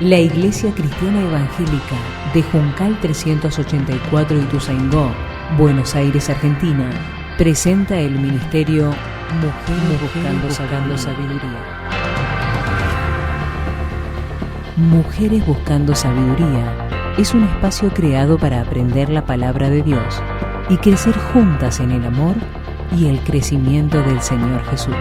La Iglesia Cristiana Evangélica de Juncal 384 Ituzaingó, Buenos Aires, Argentina, presenta el ministerio Mujeres Buscando Sabiduría. Mujeres Buscando Sabiduría es un espacio creado para aprender la palabra de Dios y crecer juntas en el amor y el crecimiento del Señor Jesús.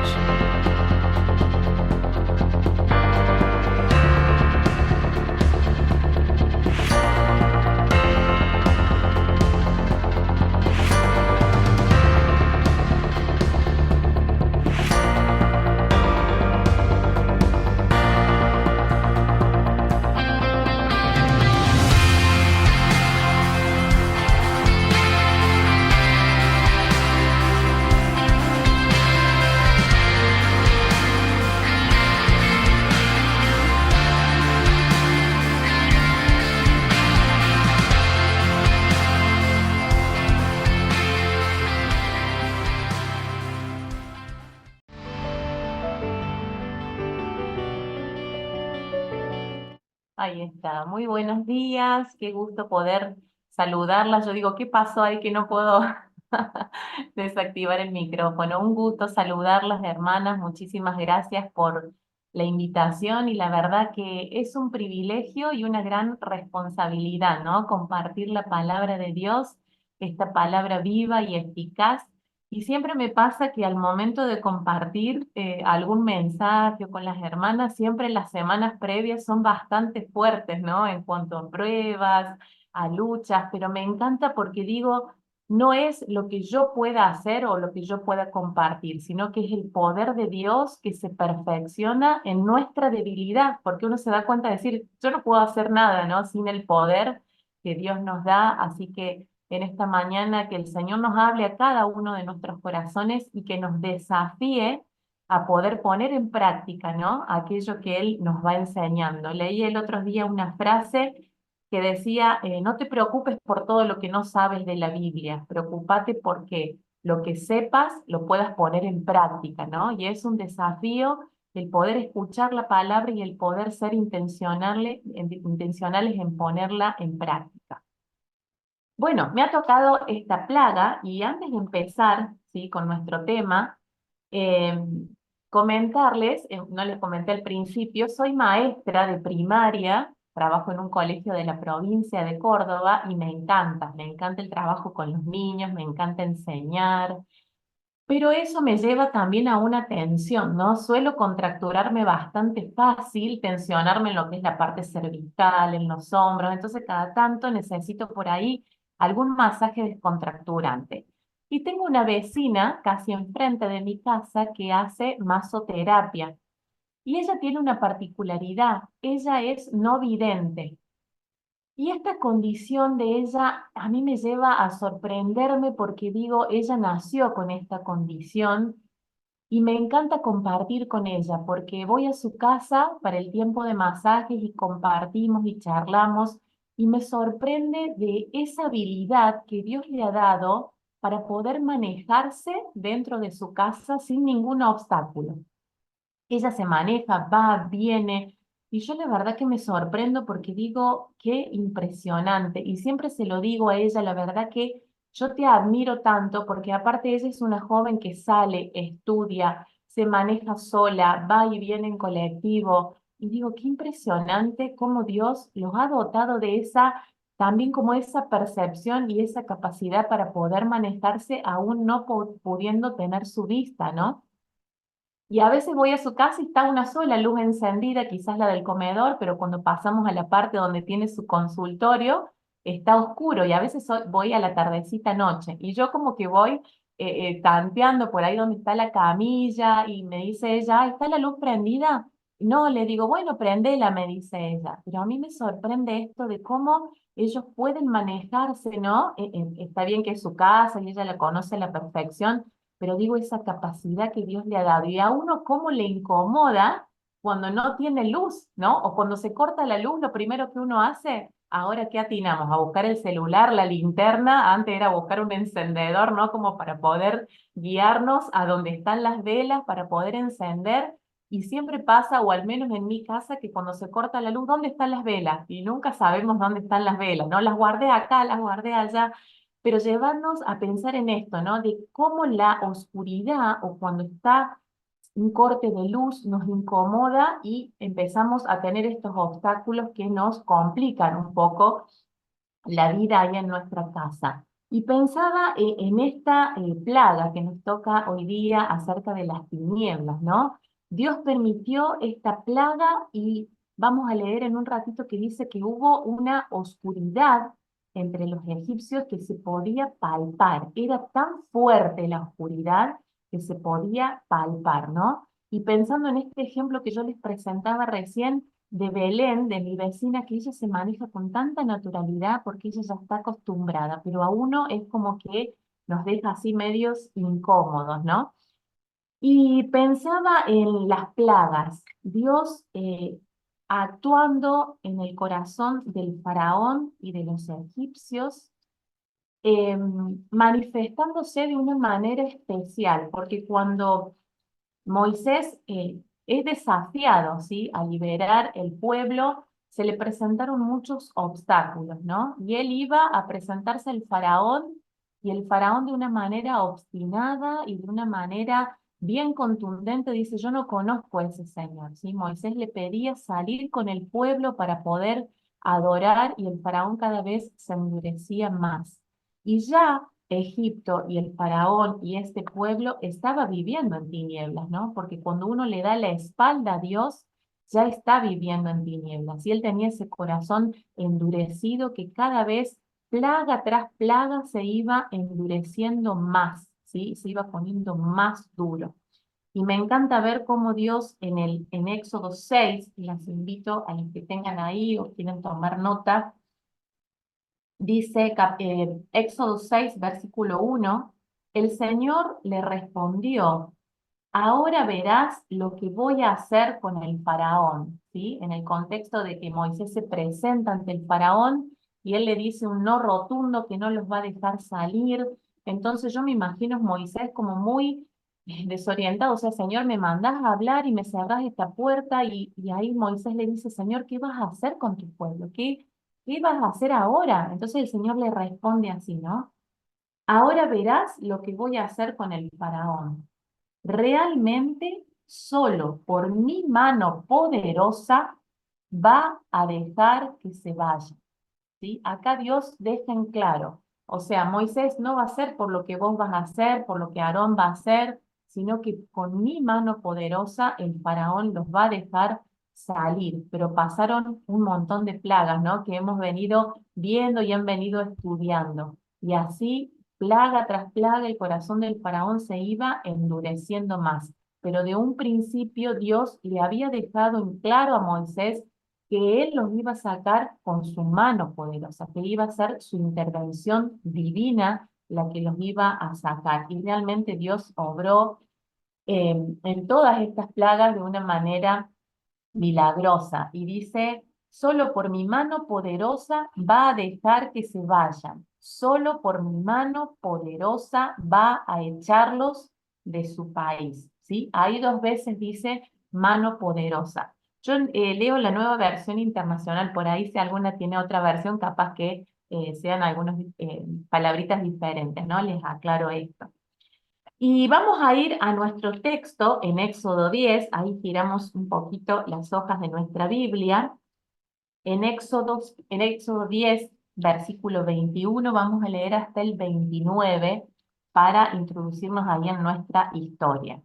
Ahí está, muy buenos días, qué gusto poder saludarlas. Yo digo, ¿qué pasó ahí que no puedo desactivar el micrófono? Un gusto saludarlas, hermanas, muchísimas gracias por la invitación y la verdad que es un privilegio y una gran responsabilidad, ¿no? Compartir la palabra de Dios, esta palabra viva y eficaz. Y siempre me pasa que al momento de compartir algún mensaje o con las hermanas, siempre las semanas previas son bastante fuertes, ¿no? En cuanto a pruebas, a luchas, pero me encanta porque digo, no es lo que yo pueda hacer o lo que yo pueda compartir, sino que es el poder de Dios que se perfecciona en nuestra debilidad, porque uno se da cuenta de decir, yo no puedo hacer nada, ¿no? Sin el poder que Dios nos da, así que en esta mañana que el Señor nos hable a cada uno de nuestros corazones y que nos desafíe a poder poner en práctica, ¿no? Aquello que Él nos va enseñando. Leí el otro día una frase que decía, no te preocupes por todo lo que no sabes de la Biblia, preocúpate porque lo que sepas lo puedas poner en práctica, ¿no? Y es un desafío el poder escuchar la palabra y el poder ser intencionales en ponerla en práctica. Bueno, me ha tocado esta plaga y antes de empezar, ¿sí? Con nuestro tema, eh, comentarles, no les comenté al principio, soy maestra de primaria, trabajo en un colegio de la provincia de Córdoba y me encanta el trabajo con los niños, me encanta enseñar, pero eso me lleva también a una tensión, ¿no? Suelo contracturarme bastante fácil, tensionarme en lo que es la parte cervical, en los hombros, entonces cada tanto necesito por ahí algún masaje descontracturante. Y tengo una vecina casi enfrente de mi casa que hace masoterapia. Y ella tiene una particularidad, ella es no vidente. Y esta condición de ella a mí me lleva a sorprenderme porque digo, ella nació con esta condición y me encanta compartir con ella porque voy a su casa para el tiempo de masajes y compartimos y charlamos y me sorprende de esa habilidad que Dios le ha dado para poder manejarse dentro de su casa sin ningún obstáculo. Ella se maneja, va, viene, y yo la verdad que me sorprendo porque digo, qué impresionante, y siempre se lo digo a ella, la verdad que yo te admiro tanto porque aparte ella es una joven que sale, estudia, se maneja sola, va y viene en colectivo, y digo, qué impresionante cómo Dios los ha dotado de esa, también como esa percepción y esa capacidad para poder manejarse aún no pudiendo tener su vista, ¿no? Y a veces voy a su casa y está una sola luz encendida, quizás la del comedor, pero cuando pasamos a la parte donde tiene su consultorio, está oscuro y a veces voy a la tardecita noche. Y yo como que voy tanteando por ahí donde está la camilla y me dice ella, "Ah, ¿está la luz prendida?" No, le digo, bueno, prendela, me dice ella. Pero a mí me sorprende esto de cómo ellos pueden manejarse, ¿no? Está bien que es su casa y ella la conoce a la perfección, pero digo esa capacidad que Dios le ha dado. Y a uno cómo le incomoda cuando no tiene luz, ¿no? O cuando se corta la luz, lo primero que uno hace, ahora ¿qué atinamos? A buscar el celular, la linterna, antes era buscar un encendedor, ¿no? Como para poder guiarnos a donde están las velas, para poder encender. Y siempre pasa, o al menos en mi casa, que cuando se corta la luz, ¿dónde están las velas? Y nunca sabemos dónde están las velas, ¿no? Las guardé acá, las guardé allá, pero llevarnos a pensar en esto, ¿no? De cómo la oscuridad o cuando está un corte de luz nos incomoda y empezamos a tener estos obstáculos que nos complican un poco la vida ahí en nuestra casa. Y pensaba en esta plaga que nos toca hoy día acerca de las tinieblas, ¿no? Dios permitió esta plaga y vamos a leer en un ratito que dice que hubo una oscuridad entre los egipcios que se podía palpar. Era tan fuerte la oscuridad que se podía palpar, ¿no? Y pensando en este ejemplo que yo les presentaba recién, de Belén, de mi vecina, que ella se maneja con tanta naturalidad porque ella ya está acostumbrada, pero a uno es como que nos deja así medios incómodos, ¿no? Y pensaba en las plagas, Dios actuando en el corazón del faraón y de los egipcios, manifestándose de una manera especial, porque cuando Moisés es desafiado, ¿sí?, a liberar el pueblo, se le presentaron muchos obstáculos, ¿no? Y él iba a presentarse al faraón, y el faraón de una manera obstinada y de una manera bien contundente dice, yo no conozco a ese señor, ¿sí? Moisés le pedía salir con el pueblo para poder adorar, y el faraón cada vez se endurecía más. Y ya Egipto y el faraón y este pueblo estaba viviendo en tinieblas, ¿no? Porque cuando uno le da la espalda a Dios, ya está viviendo en tinieblas. Y él tenía ese corazón endurecido que cada vez, plaga tras plaga, se iba endureciendo más, ¿sí? Se iba poniendo más duro. Y me encanta ver cómo Dios en Éxodo 6, y las invito a los que tengan ahí o quieren tomar nota, dice Éxodo 6, versículo 1, el Señor le respondió, ahora verás lo que voy a hacer con el faraón, ¿sí? En el contexto de que Moisés se presenta ante el faraón y él le dice un no rotundo que no los va a dejar salir. Entonces yo me imagino a Moisés como muy desorientado, o sea, Señor, me mandás a hablar y me cerrás esta puerta y ahí Moisés le dice, Señor, ¿qué vas a hacer con tu pueblo? ¿Qué vas a hacer ahora? Entonces el Señor le responde así, ¿no? Ahora verás lo que voy a hacer con el faraón. Realmente solo por mi mano poderosa va a dejar que se vaya, ¿sí? Acá Dios deja en claro, o sea, Moisés no va a ser por lo que vos vas a hacer, por lo que Aarón va a hacer, sino que con mi mano poderosa el faraón los va a dejar salir. Pero pasaron un montón de plagas, ¿no? Que hemos venido viendo y han venido estudiando. Y así, plaga tras plaga, el corazón del faraón se iba endureciendo más. Pero de un principio Dios le había dejado en claro a Moisés que él los iba a sacar con su mano poderosa, que iba a ser su intervención divina la que los iba a sacar. Y realmente Dios obró en todas estas plagas de una manera milagrosa. Y dice, solo por mi mano poderosa va a dejar que se vayan. Solo por mi mano poderosa va a echarlos de su país. ¿Sí? Ahí dos veces dice mano poderosa. Yo leo la nueva versión internacional, por ahí si alguna tiene otra versión, capaz que sean algunas palabritas diferentes, ¿no? Les aclaro esto. Y vamos a ir a nuestro texto en Éxodo 10, ahí giramos un poquito las hojas de nuestra Biblia. En Éxodo 10, versículo 21, vamos a leer hasta el 29 para introducirnos ahí en nuestra historia.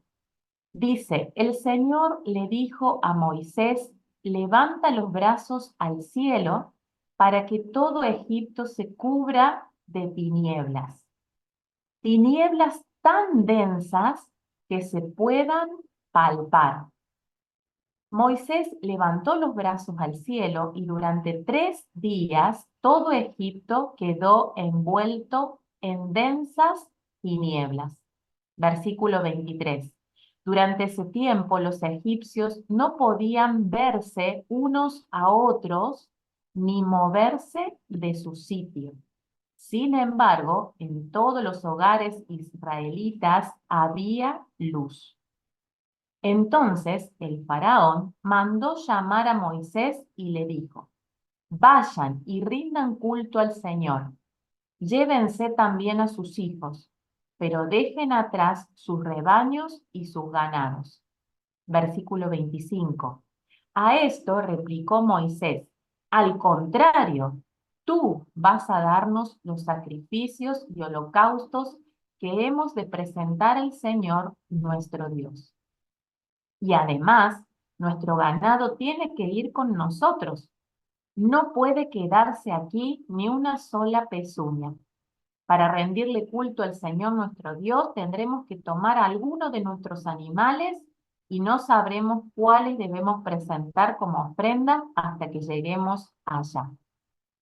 Dice, el Señor le dijo a Moisés, levanta los brazos al cielo para que todo Egipto se cubra de tinieblas. Tinieblas tan densas que se puedan palpar. Moisés levantó los brazos al cielo y durante 3 días todo Egipto quedó envuelto en densas tinieblas. Versículo 23. Durante ese tiempo los egipcios no podían verse unos a otros ni moverse de su sitio. Sin embargo, en todos los hogares israelitas había luz. Entonces el faraón mandó llamar a Moisés y le dijo: vayan y rindan culto al Señor. Llévense también a sus hijos, pero dejen atrás sus rebaños y sus ganados. Versículo 25. A esto replicó Moisés: al contrario, tú vas a darnos los sacrificios y holocaustos que hemos de presentar al Señor nuestro Dios. Y además, nuestro ganado tiene que ir con nosotros. No puede quedarse aquí ni una sola pezuña. Para rendirle culto al Señor nuestro Dios, tendremos que tomar alguno de nuestros animales y no sabremos cuáles debemos presentar como ofrenda hasta que lleguemos allá.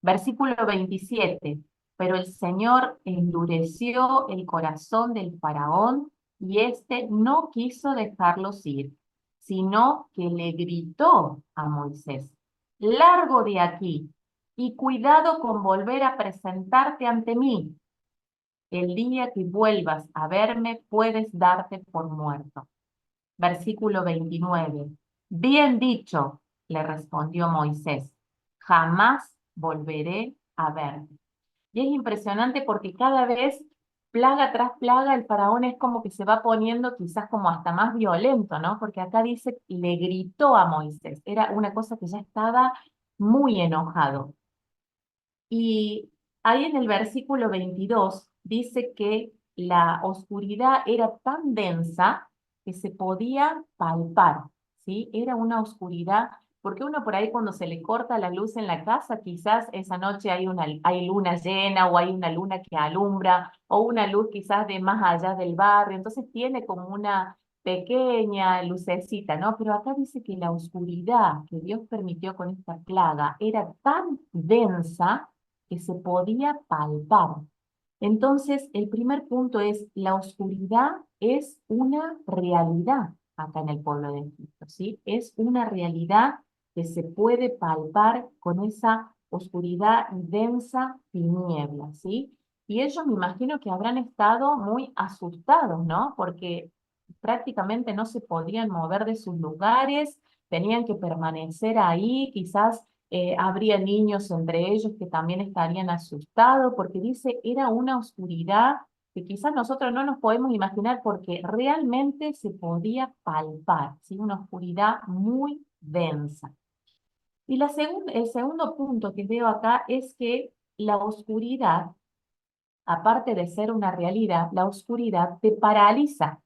Versículo 27. Pero el Señor endureció el corazón del faraón y éste no quiso dejarlos ir, sino que le gritó a Moisés: largo de aquí y cuidado con volver a presentarte ante mí. El día que vuelvas a verme puedes darte por muerto. Versículo 29. Bien dicho, le respondió Moisés, jamás volveré a verte. Y es impresionante porque cada vez, plaga tras plaga, el faraón es como que se va poniendo quizás como hasta más violento, ¿no? Porque acá dice, le gritó a Moisés. Era una cosa que ya estaba muy enojado. Y ahí en el versículo 22 dice que la oscuridad era tan densa que se podía palpar, ¿sí? Era una oscuridad, porque uno por ahí cuando se le corta la luz en la casa, quizás esa noche hay luna llena o hay una luna que alumbra o una luz quizás de más allá del barrio, entonces tiene como una pequeña lucecita, ¿no? Pero acá dice que la oscuridad que Dios permitió con esta plaga era tan densa que se podía palpar. Entonces, el primer punto es, la oscuridad es una realidad acá en el pueblo de Egipto, ¿sí? Es una realidad que se puede palpar con esa oscuridad densa tiniebla, ¿sí? Y ellos me imagino que habrán estado muy asustados, ¿no? Porque prácticamente no se podían mover de sus lugares, tenían que permanecer ahí, quizás habría niños entre ellos que también estarían asustados, porque dice, era una oscuridad que quizás nosotros no nos podemos imaginar porque realmente se podía palpar, ¿sí? Una oscuridad muy densa. Y el segundo punto que veo acá es que la oscuridad, aparte de ser una realidad, la oscuridad te paraliza,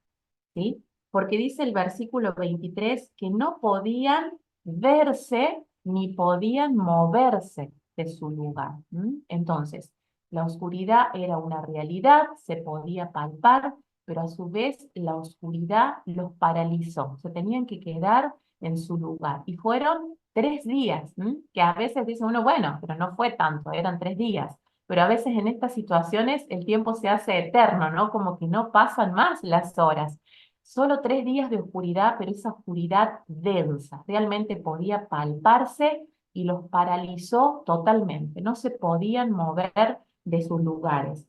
¿sí? Porque dice el versículo 23 que no podían verse ni podían moverse de su lugar. Entonces, la oscuridad era una realidad, se podía palpar, pero a su vez la oscuridad los paralizó. Se tenían que quedar en su lugar. Y fueron 3 días, que a veces dice uno, bueno, pero no fue tanto, eran 3 días. Pero a veces en estas situaciones el tiempo se hace eterno, ¿no? Como que no pasan más las horas. Solo 3 días de oscuridad, pero esa oscuridad densa, realmente podía palparse y los paralizó totalmente. No se podían mover de sus lugares.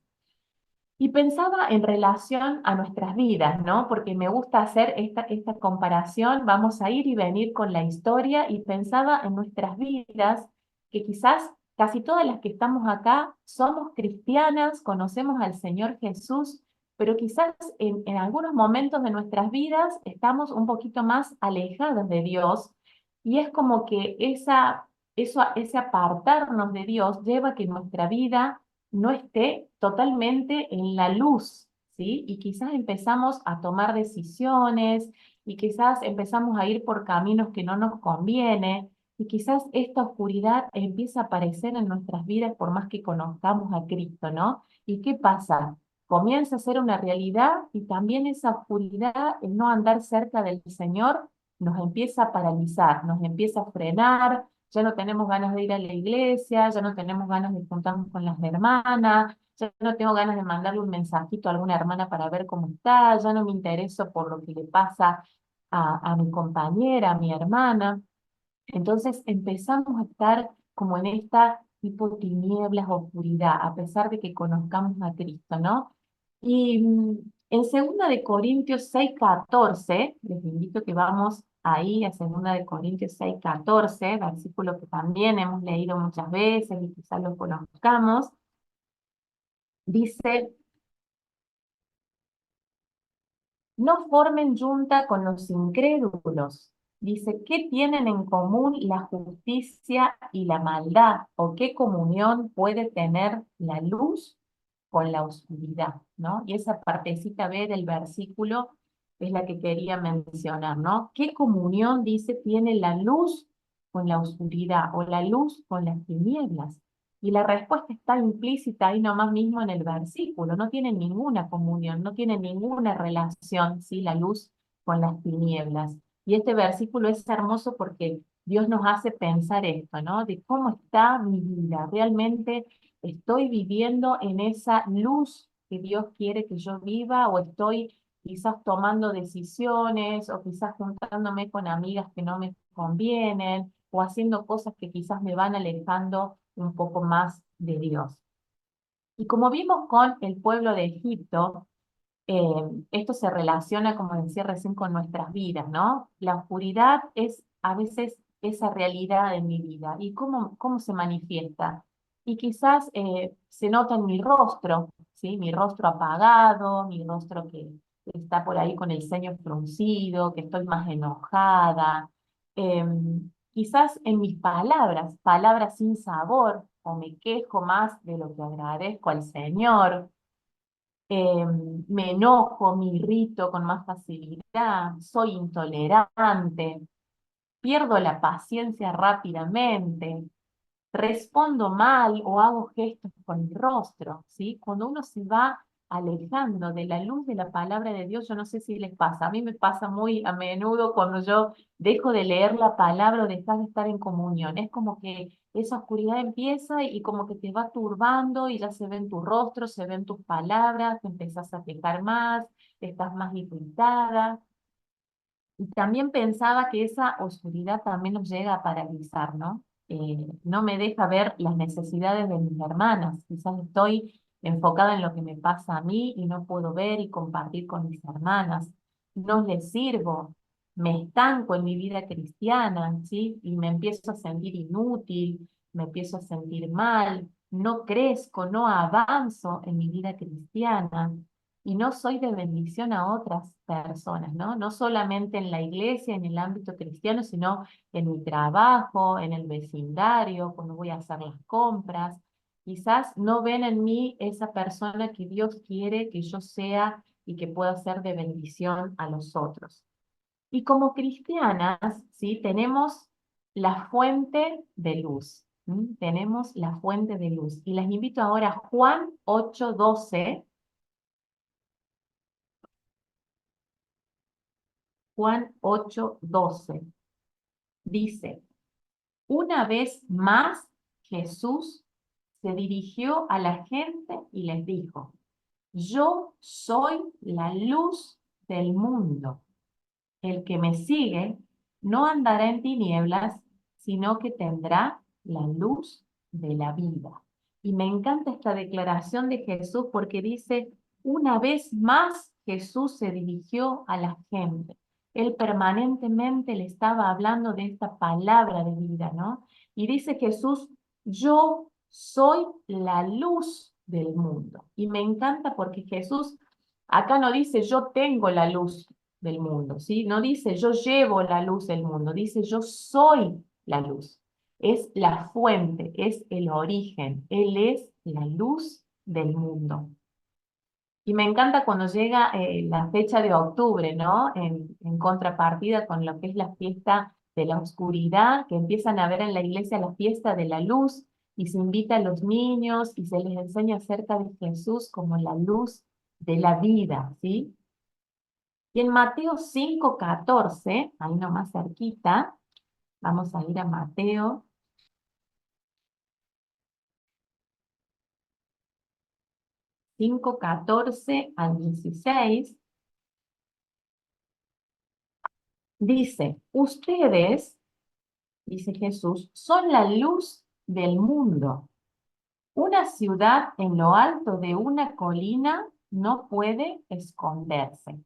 Y pensaba en relación a nuestras vidas, ¿no? Porque me gusta hacer esta comparación, vamos a ir y venir con la historia y pensaba en nuestras vidas, que quizás casi todas las que estamos acá somos cristianas, conocemos al Señor Jesús, pero quizás en algunos momentos de nuestras vidas estamos un poquito más alejadas de Dios y es como que ese apartarnos de Dios lleva a que nuestra vida no esté totalmente en la luz, ¿sí? Y quizás empezamos a tomar decisiones y quizás empezamos a ir por caminos que no nos conviene y quizás esta oscuridad empieza a aparecer en nuestras vidas por más que conozcamos a Cristo, ¿no? ¿Y qué pasa? Comienza a ser una realidad y también esa oscuridad, el no andar cerca del Señor, nos empieza a paralizar, nos empieza a frenar, ya no tenemos ganas de ir a la iglesia, ya no tenemos ganas de juntarnos con las hermanas, ya no tengo ganas de mandarle un mensajito a alguna hermana para ver cómo está, ya no me intereso por lo que le pasa a mi compañera, a mi hermana. Entonces empezamos a estar como en esta tipo tinieblas, oscuridad, a pesar de que conozcamos a Cristo, ¿no? Y En 2 Corintios 6:14, les invito que vamos ahí a 2 Corintios 6:14, versículo que también hemos leído muchas veces y quizás lo conozcamos, dice: no formen yunta con los incrédulos. Dice: ¿qué tienen en común la justicia y la maldad? ¿O qué comunión puede tener la luz con la oscuridad? ¿No? Y esa partecita B del versículo es la que quería mencionar, ¿no? ¿Qué comunión, dice, tiene la luz con la oscuridad o la luz con las tinieblas? Y la respuesta está implícita ahí nomás mismo en el versículo. No tiene ninguna comunión, no tiene ninguna relación, ¿sí? La luz con las tinieblas. Y este versículo es hermoso porque Dios nos hace pensar esto, ¿no? De cómo está mi vida. ¿Realmente estoy viviendo en esa luz que Dios quiere que yo viva, o estoy quizás tomando decisiones, o quizás juntándome con amigas que no me convienen, o haciendo cosas que quizás me van alejando un poco más de Dios? Y como vimos con el pueblo de Egipto, esto se relaciona, como decía recién, con nuestras vidas, ¿no? La oscuridad es a veces esa realidad en mi vida. ¿Y cómo se manifiesta? Y quizás se nota en mi rostro, ¿sí? Mi rostro apagado, mi rostro que está por ahí con el ceño fruncido, que estoy más enojada. Quizás en mis palabras, palabras sin sabor, o me quejo más de lo que agradezco al Señor. Me enojo, me irrito con más facilidad, soy intolerante, pierdo la paciencia rápidamente, respondo mal o hago gestos con mi rostro, ¿sí? Cuando uno se va alejando de la luz de la palabra de Dios, yo no sé si les pasa, a mí me pasa muy a menudo cuando yo dejo de leer la palabra o dejas de estar en comunión. Es como que esa oscuridad empieza y como que te va turbando y ya se ve en tu rostro, se ven tus palabras, te empezás a quejar más, estás más irritada. Y también pensaba que esa oscuridad también nos llega a paralizar, ¿no? No me deja ver las necesidades de mis hermanas. Quizás estoy enfocada en lo que me pasa a mí y no puedo ver y compartir con mis hermanas. No les sirvo, me estanco en mi vida cristiana, ¿sí? Y me empiezo a sentir inútil, me empiezo a sentir mal, no crezco, no avanzo en mi vida cristiana y no soy de bendición a otras personas, ¿no? No solamente en la iglesia, en el ámbito cristiano, sino en mi trabajo, en el vecindario, cuando voy a hacer las compras. Quizás no ven en mí esa persona que Dios quiere que yo sea y que pueda ser de bendición a los otros. Y como cristianas, ¿sí? Tenemos la fuente de luz. Tenemos la fuente de luz. Y les invito ahora a Juan 8:12. Juan 8:12 dice: una vez más Jesús se dirigió a la gente y les dijo: yo soy la luz del mundo. El que me sigue no andará en tinieblas, sino que tendrá la luz de la vida. Y me encanta esta declaración de Jesús porque dice: una vez más Jesús se dirigió a la gente. Él permanentemente le estaba hablando de esta palabra de vida, ¿no? Y dice Jesús: yo soy la luz del mundo. Y me encanta porque Jesús acá no dice yo tengo la luz del mundo, ¿sí? No dice yo llevo la luz del mundo, dice yo soy la luz. Es la fuente, es el origen, Él es la luz del mundo. Y me encanta cuando llega la fecha de octubre, ¿no? En contrapartida con lo que es la fiesta de la oscuridad, que empiezan a ver en la iglesia la fiesta de la luz, y se invita a los niños y se les enseña acerca de Jesús como la luz de la vida, ¿sí? Y en Mateo 5:14, ahí nomás cerquita, vamos a ir a Mateo 5:14 al 16, dice: ustedes, dice Jesús, son la luz del mundo. Una ciudad en lo alto de una colina no puede esconderse.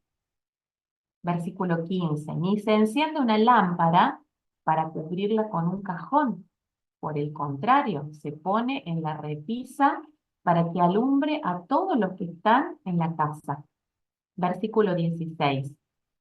Versículo 15. Ni se enciende una lámpara para cubrirla con un cajón. Por el contrario, se pone en la repisa para que alumbre a todos los que están en la casa. Versículo 16.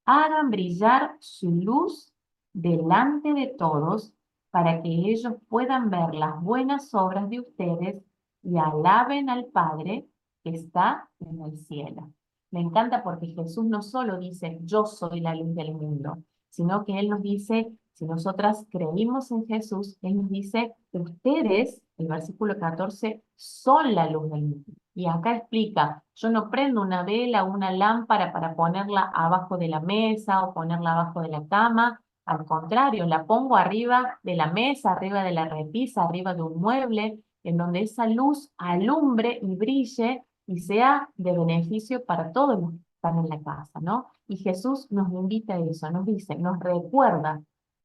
Hagan brillar su luz delante de todos para que ellos puedan ver las buenas obras de ustedes y alaben al Padre que está en el cielo. Me encanta porque Jesús no solo dice, yo soy la luz del mundo, sino que Él nos dice, si nosotras creímos en Jesús, Él nos dice, ustedes, el versículo 14, son la luz del mundo. Y acá explica, yo no prendo una vela o una lámpara para ponerla abajo de la mesa o ponerla abajo de la cama. Al contrario, la pongo arriba de la mesa, arriba de la repisa, arriba de un mueble, en donde esa luz alumbre y brille y sea de beneficio para todos los que están en la casa, ¿no? Y Jesús nos invita a eso, nos dice, nos recuerda,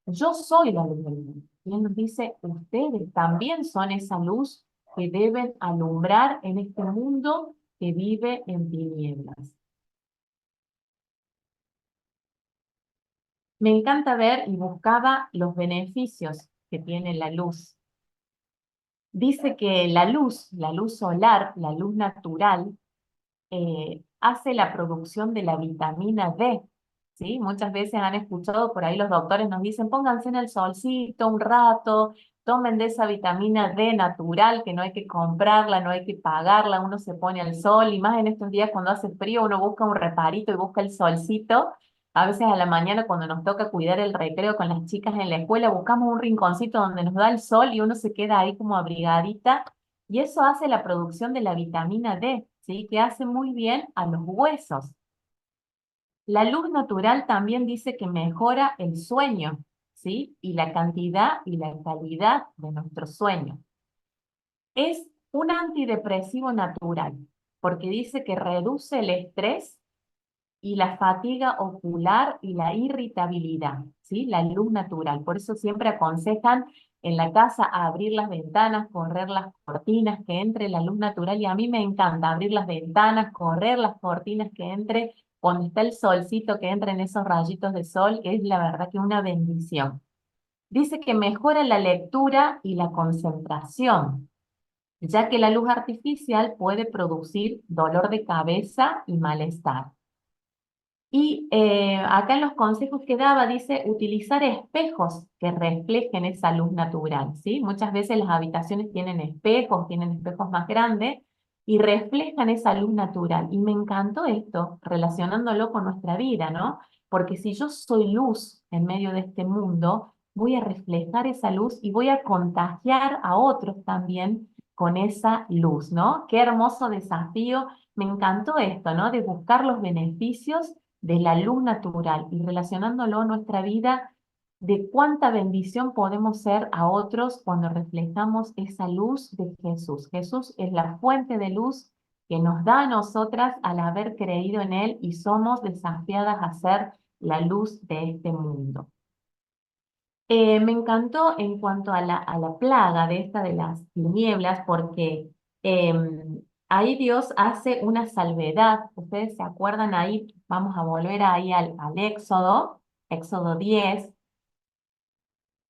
yo soy la luz del mundo. Y Él nos dice, ustedes también son esa luz que deben alumbrar en este mundo que vive en tinieblas. Me encanta ver y buscaba los beneficios que tiene la luz. Dice que la luz solar, la luz natural, hace la producción de la vitamina D, ¿sí? Muchas veces han escuchado, por ahí los doctores nos dicen, pónganse en el solcito un rato, tomen de esa vitamina D natural, que no hay que comprarla, no hay que pagarla, uno se pone al sol, y más en estos días cuando hace frío, uno busca un reparito y busca el solcito. A veces a la mañana cuando nos toca cuidar el recreo con las chicas en la escuela, buscamos un rinconcito donde nos da el sol y uno se queda ahí como abrigadita y eso hace la producción de la vitamina D, ¿sí? Que hace muy bien a los huesos. La luz natural también dice que mejora el sueño, ¿sí? Y la cantidad y la calidad de nuestro sueño. Es un antidepresivo natural, porque dice que reduce el estrés y la fatiga ocular y la irritabilidad, ¿sí? La luz natural. Por eso siempre aconsejan en la casa a abrir las ventanas, correr las cortinas, que entre la luz natural. Y a mí me encanta abrir las ventanas, correr las cortinas, que entre, cuando está el solcito, que entren esos rayitos de sol, es la verdad que una bendición. Dice que mejora la lectura y la concentración, ya que la luz artificial puede producir dolor de cabeza y malestar. Y acá en los consejos que daba dice utilizar espejos que reflejen esa luz natural, ¿sí? Muchas veces las habitaciones tienen espejos más grandes y reflejan esa luz natural. Y me encantó esto, relacionándolo con nuestra vida, ¿no? Porque si yo soy luz en medio de este mundo, voy a reflejar esa luz y voy a contagiar a otros también con esa luz, ¿no? Qué hermoso desafío. Me encantó esto, ¿no? De buscar los beneficios de la luz natural y relacionándolo a nuestra vida, de cuánta bendición podemos ser a otros cuando reflejamos esa luz de Jesús. Jesús es la fuente de luz que nos da a nosotras al haber creído en Él y somos desafiadas a ser la luz de este mundo. Me encantó en cuanto a la plaga de esta de las tinieblas, porque ahí Dios hace una salvedad. Ustedes se acuerdan ahí, vamos a volver ahí al Éxodo, Éxodo 10,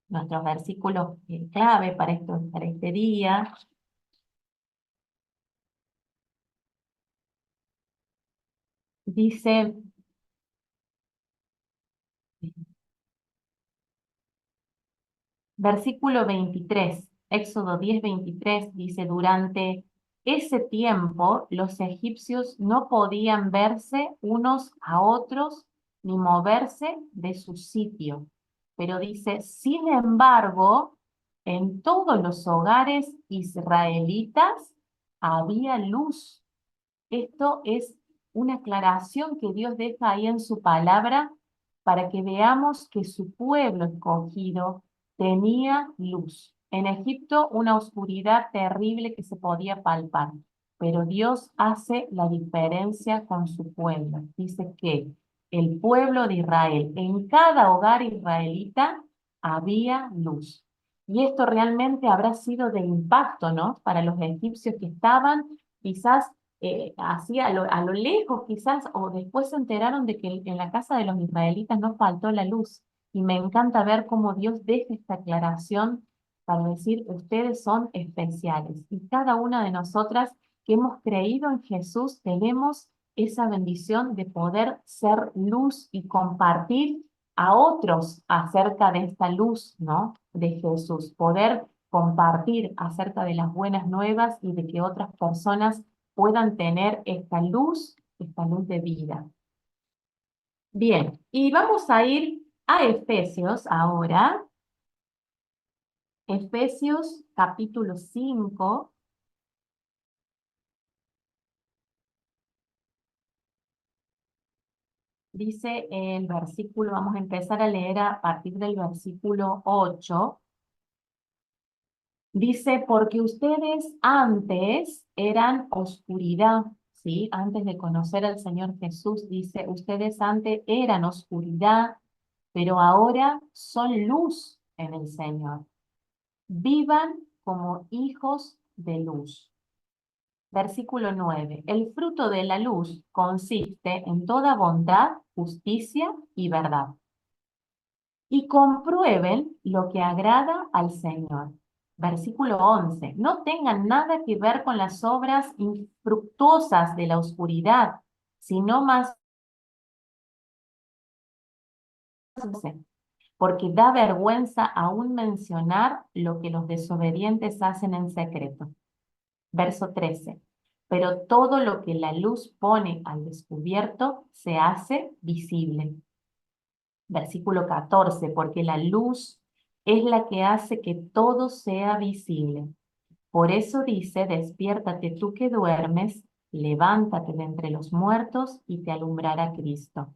nuestros versículos clave para este día. Dice, versículo 23, Éxodo 10, 23, dice, durante ese tiempo los egipcios no podían verse unos a otros ni moverse de su sitio. Pero dice, sin embargo, en todos los hogares israelitas había luz. Esto es una aclaración que Dios deja ahí en su palabra para que veamos que su pueblo escogido tenía luz. En Egipto una oscuridad terrible que se podía palpar, pero Dios hace la diferencia con su pueblo. Dice que el pueblo de Israel, en cada hogar israelita había luz. Y esto realmente habrá sido de impacto, ¿no? Para los egipcios que estaban quizás así a lo lejos quizás, o después se enteraron de que en la casa de los israelitas no faltó la luz. Y me encanta ver cómo Dios deja esta aclaración para decir, ustedes son especiales. Y cada una de nosotras que hemos creído en Jesús tenemos esa bendición de poder ser luz y compartir a otros acerca de esta luz, ¿no? De Jesús, poder compartir acerca de las buenas nuevas y de que otras personas puedan tener esta luz de vida. Bien, y vamos a ir a Efesios ahora. Efesios capítulo 5. Dice el versículo, vamos a empezar a leer a partir del versículo 8. Dice, porque ustedes antes eran oscuridad, ¿sí? Antes de conocer al Señor Jesús, dice, ustedes antes eran oscuridad, pero ahora son luz en el Señor. Vivan como hijos de luz. Versículo 9. El fruto de la luz consiste en toda bondad, justicia y verdad. Y comprueben lo que agrada al Señor. Versículo 11. No tengan nada que ver con las obras infructuosas de la oscuridad, sino más porque da vergüenza aún mencionar lo que los desobedientes hacen en secreto. Verso 13. Pero todo lo que la luz pone al descubierto se hace visible. Versículo 14. Porque la luz es la que hace que todo sea visible. Por eso dice, despiértate tú que duermes, levántate de entre los muertos y te alumbrará Cristo.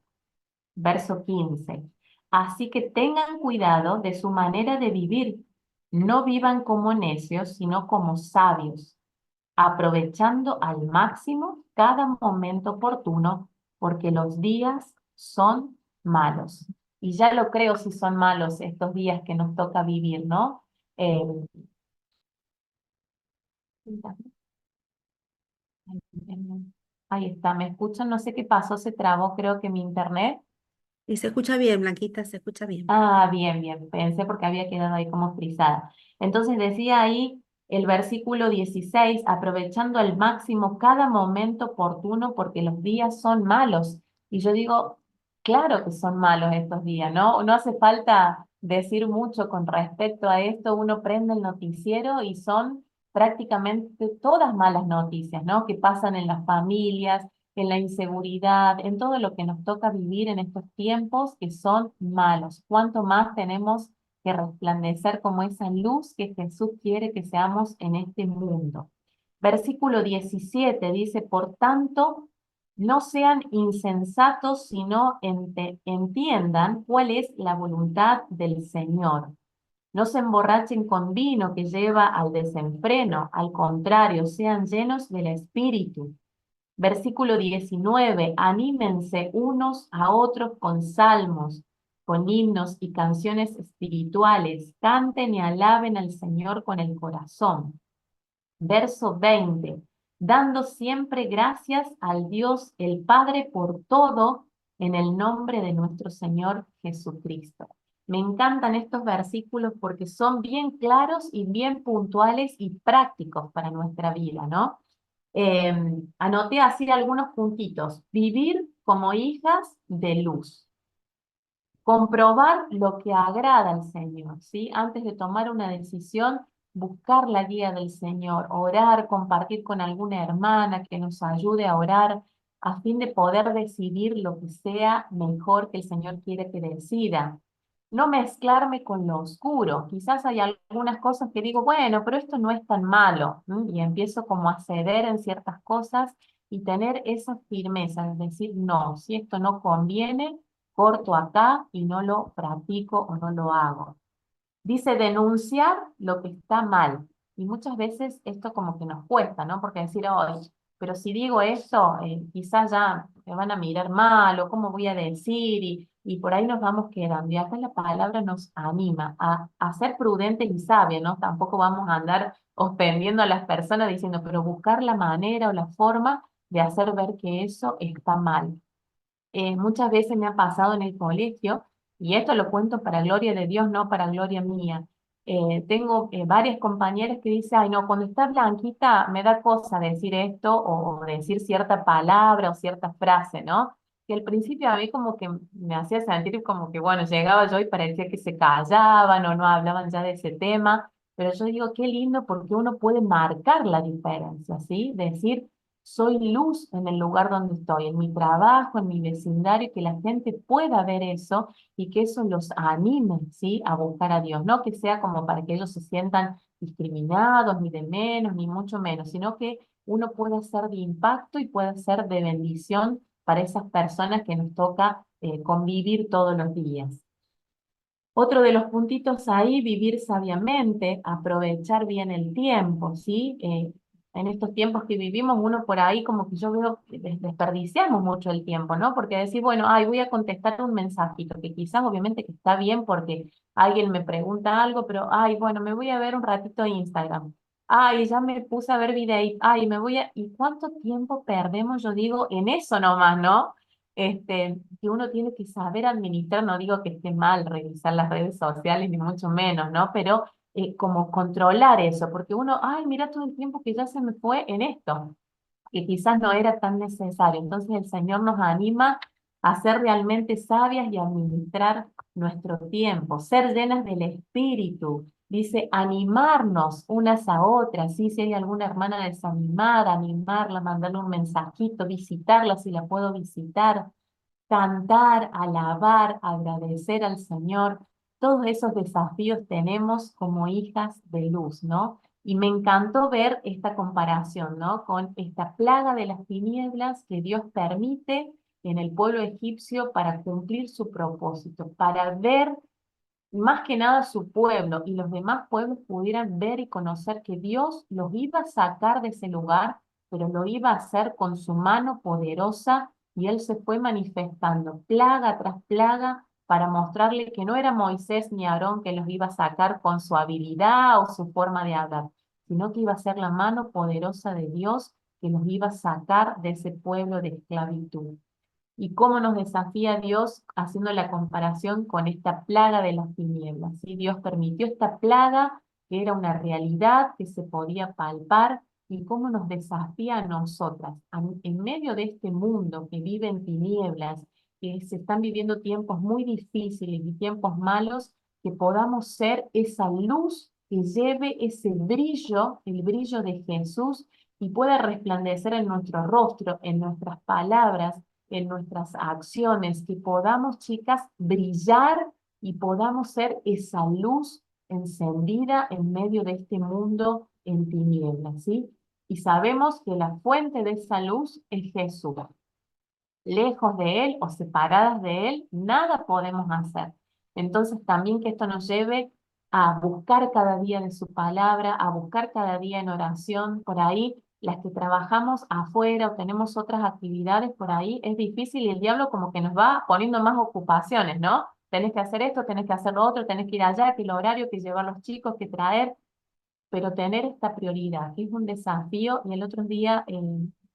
Verso 15. Así que tengan cuidado de su manera de vivir. No vivan como necios, sino como sabios, aprovechando al máximo cada momento oportuno, porque los días son malos. Y ya lo creo si son malos estos días que nos toca vivir, ¿no? Eh, Ahí está, ¿me escuchan? No sé qué pasó, se trabó, creo que mi internet. Y se escucha bien, Blanquita, se escucha bien. Ah, bien, bien, pensé porque había quedado ahí como frisada. Entonces decía ahí el versículo 16, aprovechando al máximo cada momento oportuno porque los días son malos. Y yo digo, claro que son malos estos días, ¿no? No hace falta decir mucho con respecto a esto, uno prende el noticiero y son prácticamente todas malas noticias, ¿no? Que pasan en las familias, en la inseguridad, en todo lo que nos toca vivir en estos tiempos que son malos. ¿Cuánto más tenemos que resplandecer como esa luz que Jesús quiere que seamos en este mundo? Versículo 17 dice, por tanto, no sean insensatos, sino entiendan cuál es la voluntad del Señor. No se emborrachen con vino que lleva al desenfreno, al contrario, sean llenos del Espíritu. Versículo 19, anímense unos a otros con salmos, con himnos y canciones espirituales, canten y alaben al Señor con el corazón. Verso 20, dando siempre gracias al Dios el Padre por todo en el nombre de nuestro Señor Jesucristo. Me encantan estos versículos porque son bien claros y bien puntuales y prácticos para nuestra vida, ¿no? Eh, Anoté así algunos puntitos. Vivir como hijas de luz. Comprobar lo que agrada al Señor, ¿sí? Antes de tomar una decisión, buscar la guía del Señor, orar, compartir con alguna hermana que nos ayude a orar a fin de poder decidir lo que sea mejor que el Señor quiere que decida. No mezclarme con lo oscuro. Quizás hay algunas cosas que digo, bueno, pero esto no es tan malo, ¿m? Y empiezo como a ceder en ciertas cosas y tener esa firmeza, es decir, no, si esto no conviene, corto acá y no lo practico o no lo hago. Dice denunciar lo que está mal. Y muchas veces esto como que nos cuesta, ¿no? Porque decir, hoy, pero si digo eso, quizás ya me van a mirar mal o cómo voy a decir y por ahí nos vamos quedando. Y acá la palabra nos anima a ser prudentes y sabios, ¿no? Tampoco vamos a andar ofendiendo a las personas diciendo, pero buscar la manera o la forma de hacer ver que eso está mal. Muchas veces me ha pasado en el colegio, y esto lo cuento para gloria de Dios, no para gloria mía. Tengo varias compañeras que dicen, ay no, cuando está Blanquita me da cosa decir esto o decir cierta palabra o cierta frase, ¿no? Que al principio a mí como que me hacía sentir como que, bueno, llegaba yo y parecía que se callaban o no hablaban ya de ese tema, pero yo digo, qué lindo porque uno puede marcar la diferencia, ¿sí? Decir, soy luz en el lugar donde estoy, en mi trabajo, en mi vecindario, que la gente pueda ver eso y que eso los anime, ¿sí? A buscar a Dios. No que sea como para que ellos se sientan discriminados, ni de menos, ni mucho menos, sino que uno pueda ser de impacto y pueda ser de bendición para esas personas que nos toca convivir todos los días. Otro de los puntitos ahí, vivir sabiamente, aprovechar bien el tiempo, ¿sí? En estos tiempos que vivimos, uno por ahí como que yo veo que desperdiciamos mucho el tiempo, ¿no? Porque decir, bueno, ay, voy a contestar un mensajito, que quizás obviamente que está bien porque alguien me pregunta algo, pero, ay, bueno, me voy a ver un ratito Instagram. Ay, ya me puse a ver videos, ay, me voy a... ¿Y cuánto tiempo perdemos, yo digo, en eso nomás, ¿no? Que uno tiene que saber administrar, no digo que esté mal revisar las redes sociales, ni mucho menos, ¿no? Pero como controlar eso, porque uno, ay, mira todo el tiempo que ya se me fue en esto, que quizás no era tan necesario. Entonces el Señor nos anima a ser realmente sabias y administrar nuestro tiempo, ser llenas del Espíritu. Dice, animarnos unas a otras, ¿sí? Si hay alguna hermana desanimada, animarla, mandarle un mensajito, visitarla si la puedo visitar, cantar, alabar, agradecer al Señor. Todos esos desafíos tenemos como hijas de luz, ¿no? Y me encantó ver esta comparación, ¿no? Con esta plaga de las tinieblas que Dios permite en el pueblo egipcio para cumplir su propósito, para ver más que nada su pueblo y los demás pueblos pudieran ver y conocer que Dios los iba a sacar de ese lugar, pero lo iba a hacer con su mano poderosa y él se fue manifestando plaga tras plaga para mostrarle que no era Moisés ni Aarón que los iba a sacar con su habilidad o su forma de hablar, sino que iba a ser la mano poderosa de Dios que los iba a sacar de ese pueblo de esclavitud y cómo nos desafía Dios haciendo la comparación con esta plaga de las tinieblas, ¿sí? Dios permitió esta plaga que era una realidad que se podía palpar y cómo nos desafía a nosotras, en medio de este mundo que vive en tinieblas, que se están viviendo tiempos muy difíciles y tiempos malos, que podamos ser esa luz que lleve ese brillo, el brillo de Jesús, y pueda resplandecer en nuestro rostro, en nuestras palabras, en nuestras acciones, que podamos, chicas, brillar y podamos ser esa luz encendida en medio de este mundo en tinieblas, ¿sí? Y sabemos que la fuente de esa luz es Jesús. Lejos de Él o separadas de Él, nada podemos hacer. Entonces también que esto nos lleve a buscar cada día de su palabra, a buscar cada día en oración. Por ahí, las que trabajamos afuera o tenemos otras actividades por ahí, es difícil y el diablo como que nos va poniendo más ocupaciones, ¿no? Tenés que hacer esto, tenés que hacer lo otro, tenés que ir allá, que el horario, que llevar a los chicos, que traer, pero tener esta prioridad, que es un desafío. Y el otro día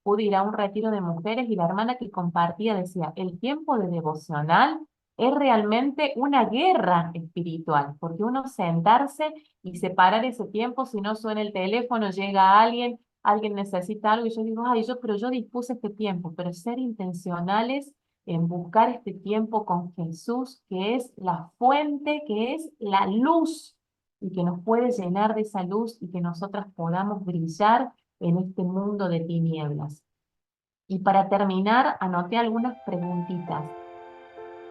pude ir a un retiro de mujeres y la hermana que compartía decía, el tiempo de devocional es realmente una guerra espiritual, porque uno sentarse y separar ese tiempo, si no suena el teléfono, llega alguien, alguien necesita algo, y yo digo, ay, pero yo dispuse este tiempo, pero ser intencionales en buscar este tiempo con Jesús, que es la fuente, que es la luz y que nos puede llenar de esa luz y que nosotras podamos brillar en este mundo de tinieblas. Y para terminar, anoté algunas preguntitas.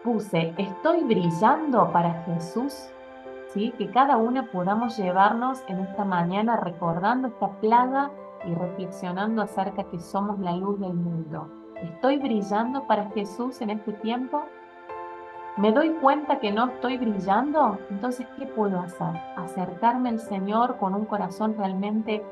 Puse, ¿estoy brillando para Jesús? ¿Sí? Que cada una podamos llevarnos en esta mañana recordando esta plaga y reflexionando acerca que somos la luz del mundo. ¿Estoy brillando para Jesús en este tiempo? ¿Me doy cuenta que no estoy brillando? Entonces, ¿qué puedo hacer? Acercarme al Señor con un corazón realmente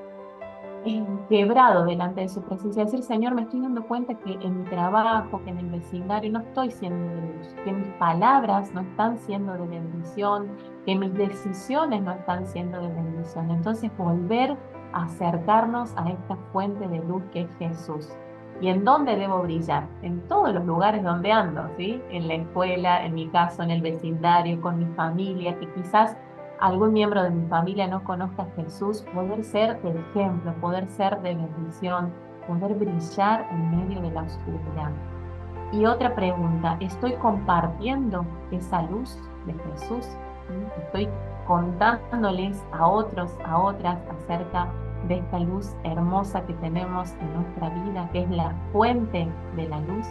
quebrado delante de su presencia. Decir, Señor, me estoy dando cuenta que en mi trabajo, que en el vecindario no estoy siendo de luz, que mis palabras no están siendo de bendición, que mis decisiones no están siendo de bendición. Entonces, volver a acercarnos a esta fuente de luz que es Jesús. ¿Y en dónde debo brillar? En todos los lugares donde ando, ¿sí? En la escuela, en mi caso, en el vecindario, con mi familia, que quizás algún miembro de mi familia no conozca a Jesús, poder ser de ejemplo, poder ser de bendición, poder brillar en medio de la oscuridad. Y otra pregunta, ¿estoy compartiendo esa luz de Jesús? ¿Sí? ¿Estoy contándoles a otros, a otras acerca de esta luz hermosa que tenemos en nuestra vida, que es la fuente de la luz?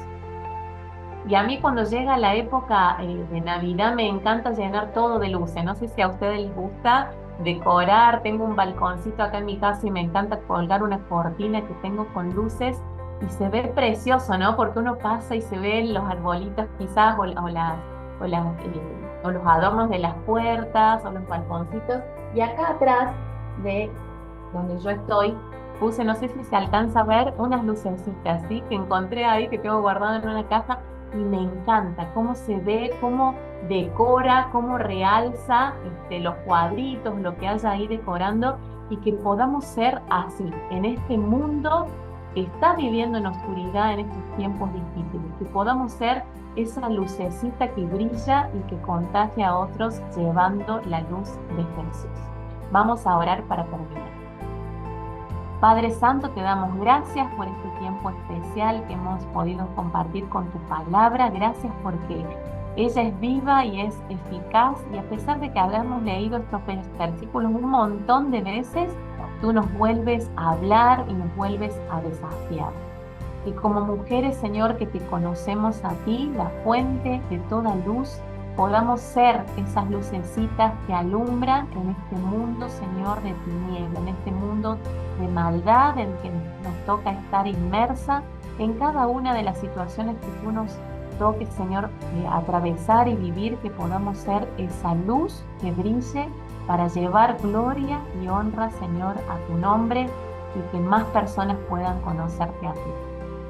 Y a mí cuando llega la época de Navidad me encanta llenar todo de luces. No sé si a ustedes les gusta decorar. Tengo un balconcito acá en mi casa y me encanta colgar una cortina que tengo con luces y se ve precioso, ¿no? Porque uno pasa y se ven los arbolitos quizás o los adornos de las puertas o los balconcitos. Y acá atrás de donde yo estoy puse, no sé si se alcanza a ver, unas lucecitas, ¿sí? Que encontré ahí, que tengo guardado en una caja y me encanta cómo se ve, cómo decora, cómo realza los cuadritos, lo que haya ahí decorando y que podamos ser así en este mundo que está viviendo en oscuridad en estos tiempos difíciles, que podamos ser esa lucecita que brilla y que contagia a otros llevando la luz de Jesús. Vamos a orar para terminar. Padre Santo, te damos gracias por este tiempo especial que hemos podido compartir con tu palabra. Gracias porque ella es viva y es eficaz y a pesar de que hayamos leído estos versículos un montón de veces, tú nos vuelves a hablar y nos vuelves a desafiar. Y como mujeres, Señor, que te conocemos a ti, la fuente de toda luz, podamos ser esas lucecitas que alumbran en este mundo, Señor, de tiniebla, en este mundo de maldad en que nos toca estar inmersa en cada una de las situaciones que tú nos toques, Señor, atravesar y vivir, que podamos ser esa luz que brille para llevar gloria y honra, Señor, a tu nombre y que más personas puedan conocerte a ti.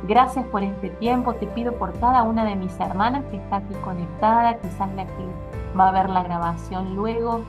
Gracias por este tiempo, te pido por cada una de mis hermanas que está aquí conectada, quizás la que va a ver la grabación luego,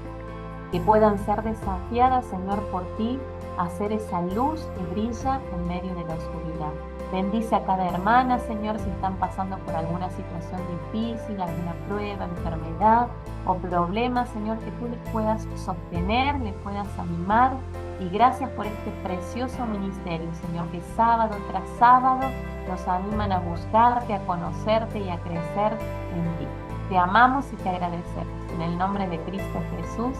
que puedan ser desafiadas, Señor, por ti, a ser esa luz que brilla en medio de la oscuridad. Bendice a cada hermana, Señor, si están pasando por alguna situación difícil, alguna prueba, enfermedad o problema, Señor, que tú les puedas sostener, les puedas animar. Y gracias por este precioso ministerio, Señor, que sábado tras sábado nos animan a buscarte, a conocerte y a crecer en ti. Te amamos y te agradecemos. En el nombre de Cristo Jesús.